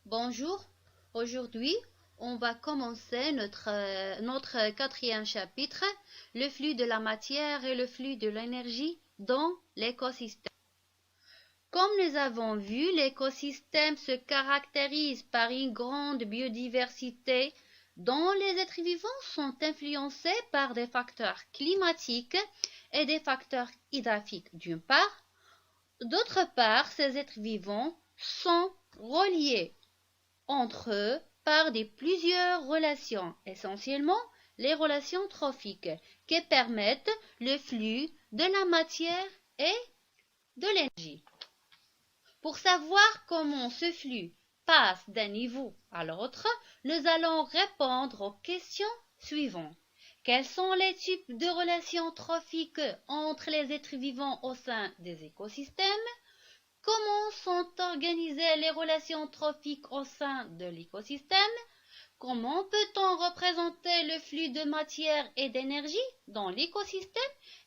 Bonjour, aujourd'hui on va commencer notre quatrième chapitre, le flux de la matière et le flux de l'énergie dans l'écosystème. Comme nous avons vu, l'écosystème se caractérise par une grande biodiversité dont les êtres vivants sont influencés par des facteurs climatiques et des facteurs hydrographiques d'une part. D'autre part, ces êtres vivants sont reliés entre eux par plusieurs relations, essentiellement les relations trophiques, qui permettent le flux de la matière et de l'énergie. Pour savoir comment ce flux passe d'un niveau à l'autre, nous allons répondre aux questions suivantes. Quels sont les types de relations trophiques entre les êtres vivants au sein des écosystèmes? Comment sont organisées les relations trophiques au sein de l'écosystème? Comment peut-on représenter le flux de matière et d'énergie dans l'écosystème?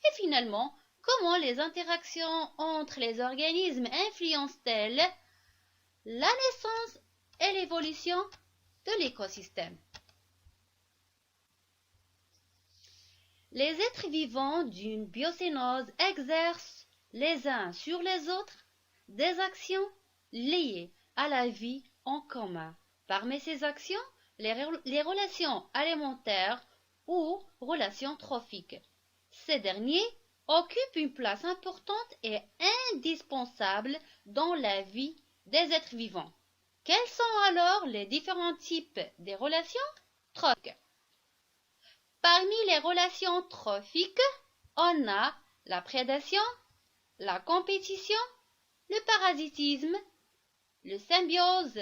Et finalement, comment les interactions entre les organismes influencent-elles la naissance et l'évolution de l'écosystème? Les êtres vivants d'une biocénose exercent les uns sur les autres des actions liées à la vie en commun. Parmi ces actions, les relations alimentaires ou relations trophiques. Ces derniers occupent une place importante et indispensable dans la vie des êtres vivants. Quels sont alors les différents types de relations trophiques? Parmi les relations trophiques, on a la prédation, la compétition, le parasitisme, le symbiose,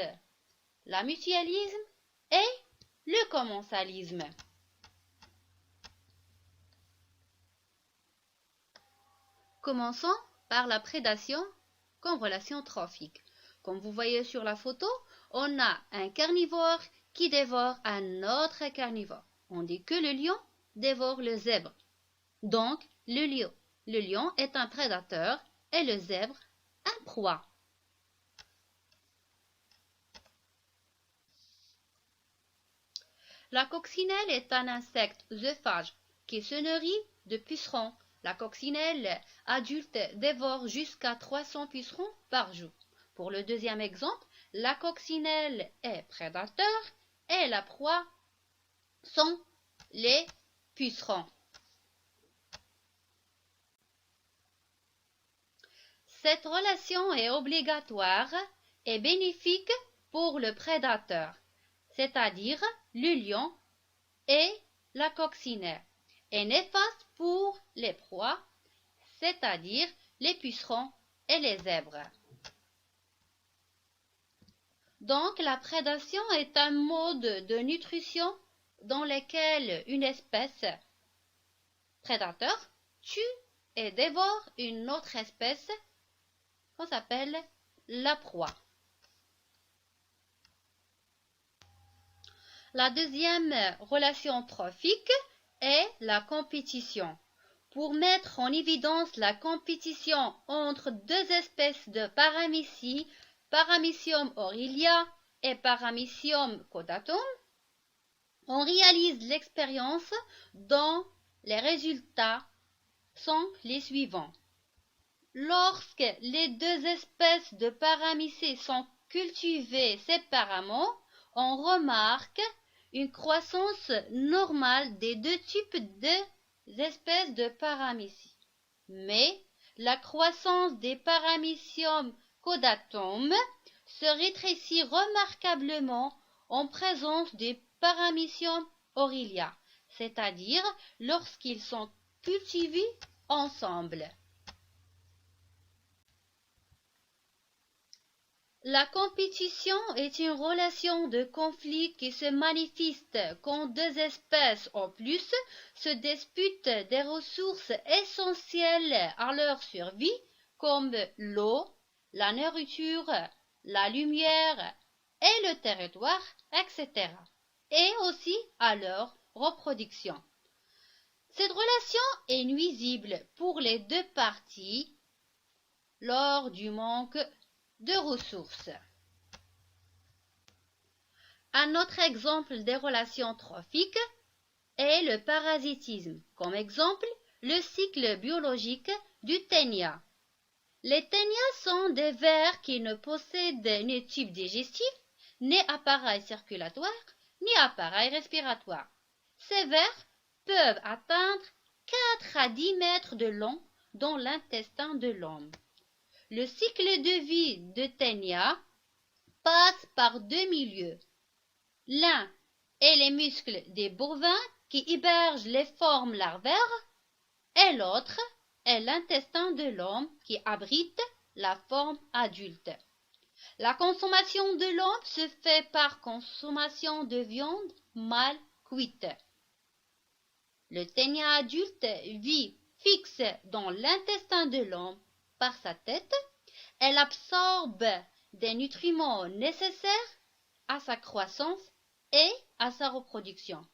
la mutualisme et le commensalisme. Commençons par la prédation comme relation trophique. Comme vous voyez sur la photo, on a un carnivore qui dévore un autre carnivore. On dit que le lion dévore le zèbre. Donc, le lion est un prédateur et le zèbre un proie. La coccinelle est un insecte œsophage qui se nourrit de pucerons. La coccinelle adulte dévore jusqu'à 300 pucerons par jour. Pour le deuxième exemple, la coccinelle est prédateur et la proie sont les pucerons. Cette relation est obligatoire et bénéfique pour le prédateur, c'est-à-dire le lion et la coccinelle, et néfaste pour les proies, c'est-à-dire les pucerons et les zèbres. Donc, la prédation est un mode de nutrition dans lequel une espèce prédateur tue et dévore une autre espèce qu'on s'appelle la proie. La deuxième relation trophique est la compétition. Pour mettre en évidence la compétition entre deux espèces de paramécies, Paramecium aurelia et Paramecium caudatum, on réalise l'expérience dont les résultats sont les suivants. Lorsque les deux espèces de paramycées sont cultivées séparément, on remarque une croissance normale des deux types d'espèces de paramycies. Mais la croissance des Paramecium caudatum se rétrécit remarquablement en présence des Paramecium aurelia, c'est-à-dire lorsqu'ils sont cultivés ensemble. La compétition est une relation de conflit qui se manifeste quand deux espèces ou plus se disputent des ressources essentielles à leur survie, comme l'eau, la nourriture, la lumière et le territoire, etc., et aussi à leur reproduction. Cette relation est nuisible pour les deux parties lors du manque de ressources. Un autre exemple des relations trophiques est le parasitisme. Comme exemple, le cycle biologique du ténia. Les ténias sont des vers qui ne possèdent ni tube digestif, ni appareil circulatoire, ni appareil respiratoire. Ces vers peuvent atteindre 4 à 10 mètres de long dans l'intestin de l'homme. Le cycle de vie de ténia passe par deux milieux. L'un est les muscles des bovins qui hébergent les formes larvaires et l'autre est l'intestin de l'homme qui abrite la forme adulte. La consommation de l'homme se fait par consommation de viande mal cuite. Le ténia adulte vit fixe dans l'intestin de l'homme par sa tête. Elle absorbe des nutriments nécessaires à sa croissance et à sa reproduction.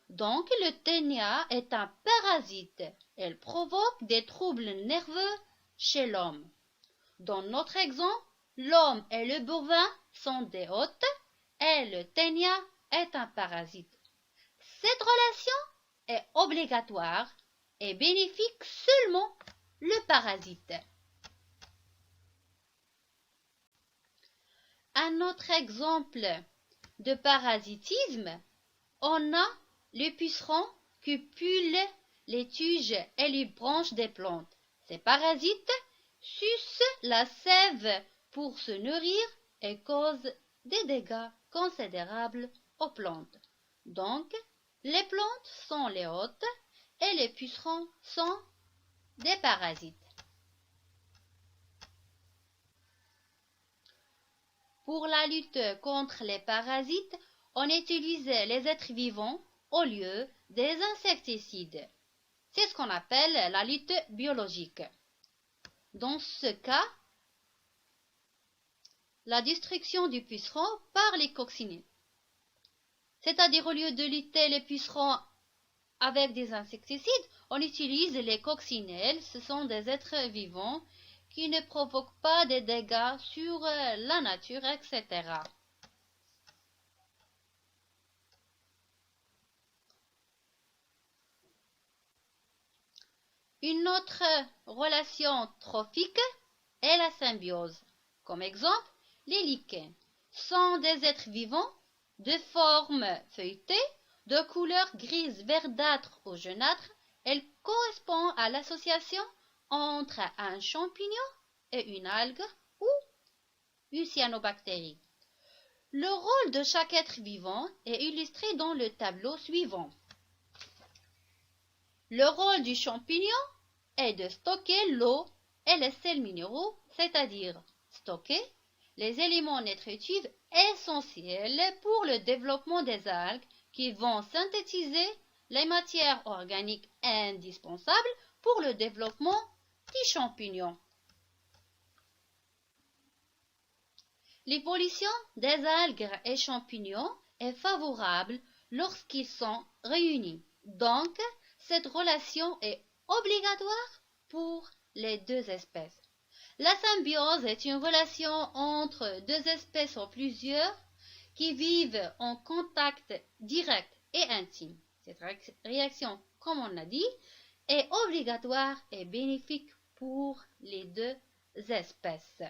Donc le ténia est un parasite. Elle provoque des troubles nerveux chez l'homme. Dans notre exemple, l'homme et le bovin sont des hôtes et le ténia est un parasite. Cette relation est obligatoire et bénéfique seulement le parasite. Un autre exemple de parasitisme, on a le puceron qui pulle les tiges et les branches des plantes. Ces parasites sucent la sève pour se nourrir et causent des dégâts considérables aux plantes. Donc, les plantes sont les hôtes et les pucerons sont des parasites. Pour la lutte contre les parasites, on utilise les êtres vivants au lieu des insecticides. C'est ce qu'on appelle la lutte biologique. Dans ce cas, la destruction du puceron par les coccinelles. C'est-à-dire au lieu de lutter les pucerons avec des insecticides, on utilise les coccinelles. Ce sont des êtres vivants qui ne provoquent pas de dégâts sur la nature, etc. Une autre relation trophique est la symbiose. Comme exemple, les lichens sont des êtres vivants de forme feuilletée, de couleur grise verdâtre ou jaunâtre. Elles correspondent à l'association entre un champignon et une algue ou une cyanobactérie. Le rôle de chaque être vivant est illustré dans le tableau suivant. Le rôle du champignon est de stocker l'eau et les sels minéraux, c'est-à-dire stocker les éléments nutritifs essentiels pour le développement des algues qui vont synthétiser les matières organiques indispensables pour le développement des champignons. L'évolution des algues et champignons est favorable lorsqu'ils sont réunis. Donc, cette relation est obligatoire pour les deux espèces. La symbiose est une relation entre deux espèces ou plusieurs qui vivent en contact direct et intime. Cette réaction, comme on l'a dit, est obligatoire et bénéfique pour les deux espèces.